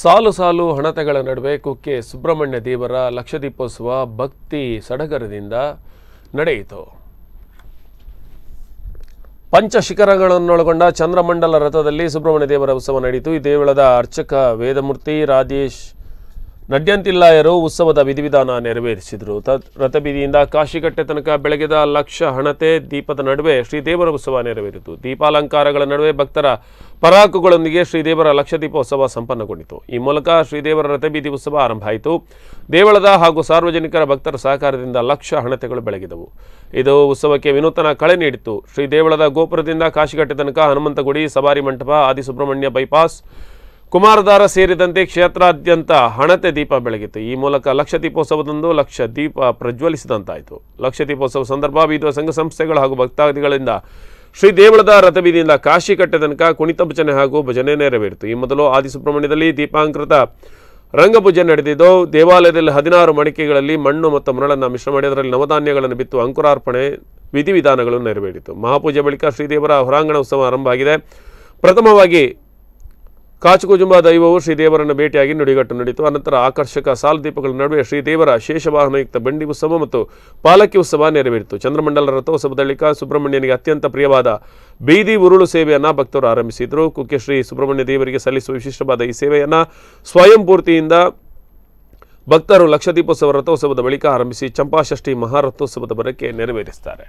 ಸಾಲು ಸಾಲು ಹಣತೆಗಳ ನಡುವೆ ಕುಕ್ಕೆ ಸುಬ್ರಹ್ಮಣ್ಯ ದೇವರ ಲಕ್ಷದೀಪೋತ್ಸವ ಭಕ್ತಿ ಸಡಗರದಿಂದ ನಡೆಯಿತು. ಪಂಚಶಿಖರಗಳನ್ನೊಳಗೊಂಡ ಚಂದ್ರಮಂಡಲ ರಥದಲ್ಲಿ ಸುಬ್ರಹ್ಮಣ್ಯ ದೇವರ ಉತ್ಸವ ನಡೆಯಿತು. ಈ ದೇವಳದ ಅರ್ಚಕ ವೇದಮೂರ್ತಿ ರಾಜೇಶ್ ನಡ್ಯಂತಿಲ್ಲಾಯರು ಉತ್ಸವದ ವಿಧಿವಿಧಾನ ನೆರವೇರಿಸಿದರು. ರಥಬೀದಿಯಿಂದ ಕಾಶಿಕಟ್ಟೆ ತನಕ ಬೆಳಗಿದ ಲಕ್ಷ ಹಣತೆ ದೀಪದ ನಡುವೆ ಶ್ರೀದೇವರ ಉತ್ಸವ ನೆರವೇರಿತು. ದೀಪಾಲಂಕಾರಗಳ ನಡುವೆ ಭಕ್ತರ ಪರಾಕುಗಳೊಂದಿಗೆ ಶ್ರೀದೇವರ ಲಕ್ಷದೀಪೋತ್ಸವ ಸಂಪನ್ನಗೊಂಡಿತು. ಈ ಮೂಲಕ ಶ್ರೀದೇವರ ರಥಬೀದಿ ಉತ್ಸವ ಆರಂಭ ಆಯಿತು. ದೇವಳದ ಹಾಗೂ ಸಾರ್ವಜನಿಕರ ಭಕ್ತರ ಸಹಕಾರದಿಂದ ಲಕ್ಷ ಹಣತೆಗಳು ಬೆಳಗಿದವು. ಇದು ಉತ್ಸವಕ್ಕೆ ವಿನೂತನ ಕಳೆ ನೀಡಿತು. ಶ್ರೀದೇವಳದ ಗೋಪುರದಿಂದ ಕಾಶಿಕಟ್ಟೆ ತನಕ ಹನುಮಂತಗುಡಿ, ಸವಾರಿ ಮಂಟಪ, ಆದಿಸುಬ್ರಹ್ಮಣ್ಯ ಬೈಪಾಸ್, ಕುಮಾರಧಾರ ಸೇರಿದಂತೆ ಕ್ಷೇತ್ರಾದ್ಯಂತ ಹಣತೆ ದೀಪ ಬೆಳಗಿತ್ತು. ಈ ಮೂಲಕ ಲಕ್ಷ ದೀಪೋತ್ಸವದಂದು ಲಕ್ಷ ದೀಪ ಪ್ರಜ್ವಲಿಸಿದಂತಾಯಿತು. ಲಕ್ಷ ದೀಪೋತ್ಸವ ಸಂದರ್ಭ ವಿವಿಧ ಸಂಘ ಸಂಸ್ಥೆಗಳು ಹಾಗೂ ಭಕ್ತಾದಿಗಳಿಂದ ಶ್ರೀ ದೇವಳದ ರಥಬೀದಿಯಿಂದ ಕಾಶಿಕಟ್ಟೆ ತನಕ ಕುಣಿತ ಭಜನೆ ಹಾಗೂ ಭಜನೆ ನೆರವೇರಿತು. ಈ ಮೊದಲು ಆದಿಸುಬ್ರಹ್ಮಣ್ಯದಲ್ಲಿ ದೀಪಾಂಕೃತ ರಂಗಪೂಜೆ ನಡೆದಿದ್ದು, ದೇವಾಲಯದಲ್ಲಿ 16 ಮಡಿಕೆಗಳಲ್ಲಿ ಮಣ್ಣು ಮತ್ತು ಮರಳನ ಮಿಶ್ರ ಮಾಡಿ ಅದರಲ್ಲಿ ನವಧಾನ್ಯಗಳನ್ನು ಬಿತ್ತು ಅಂಕುರಾರ್ಪಣೆ ವಿಧಿವಿಧಾನಗಳು ನೆರವೇರಿತು. ಮಹಾಪೂಜೆ ಬಳಿಕ ಶ್ರೀದೇವರ ಹೊರಾಂಗಣ ಉತ್ಸವ ಆರಂಭ ಆಗಿದೆ. ಪ್ರಥಮವಾಗಿ ಕಾಚುಕುಜುಂಬ ದೈವವು ಶ್ರೀದೇವರನ್ನು ಭೇಟಿಯಾಗಿ ನುಡಿಗಟ್ಟು ನಡೆಯಿತು. ಅನಂತರ ಆಕರ್ಷಕ ಸಾಲು ದೀಪಗಳ ನಡುವೆ ಶ್ರೀದೇವರ ಶೇಷವಾಹನಯುಕ್ತ ಬಂಡಿ ಉತ್ಸವ ಮತ್ತು ಪಾಲಕಿ ಉತ್ಸವ ನೆರವೇರಿತು. ಚಂದ್ರಮಂಡಲ ರಥೋತ್ಸವದ ಬಳಿಕ ಸುಬ್ರಹ್ಮಣ್ಯನಿಗೆ ಅತ್ಯಂತ ಪ್ರಿಯವಾದ ಬೀದಿ ಉರುಳು ಸೇವೆಯನ್ನು ಭಕ್ತರು ಆರಂಭಿಸಿದರು. ಕುಕ್ಕೆ ಶ್ರೀ ಸುಬ್ರಹ್ಮಣ್ಯ ದೇವರಿಗೆ ಸಲ್ಲಿಸುವ ವಿಶಿಷ್ಟವಾದ ಈ ಸೇವೆಯನ್ನು ಸ್ವಯಂ ಪೂರ್ತಿಯಿಂದ ಭಕ್ತರು ಲಕ್ಷದೀಪೋತ್ಸವ ರಥೋತ್ಸವದ ಬಳಿಕ ಆರಂಭಿಸಿ ಚಂಪಾಷಷ್ಠಿ ಮಹಾರಥೋತ್ಸವದ ಬರಕ್ಕೆ ನೆರವೇರಿಸುತ್ತಾರೆ.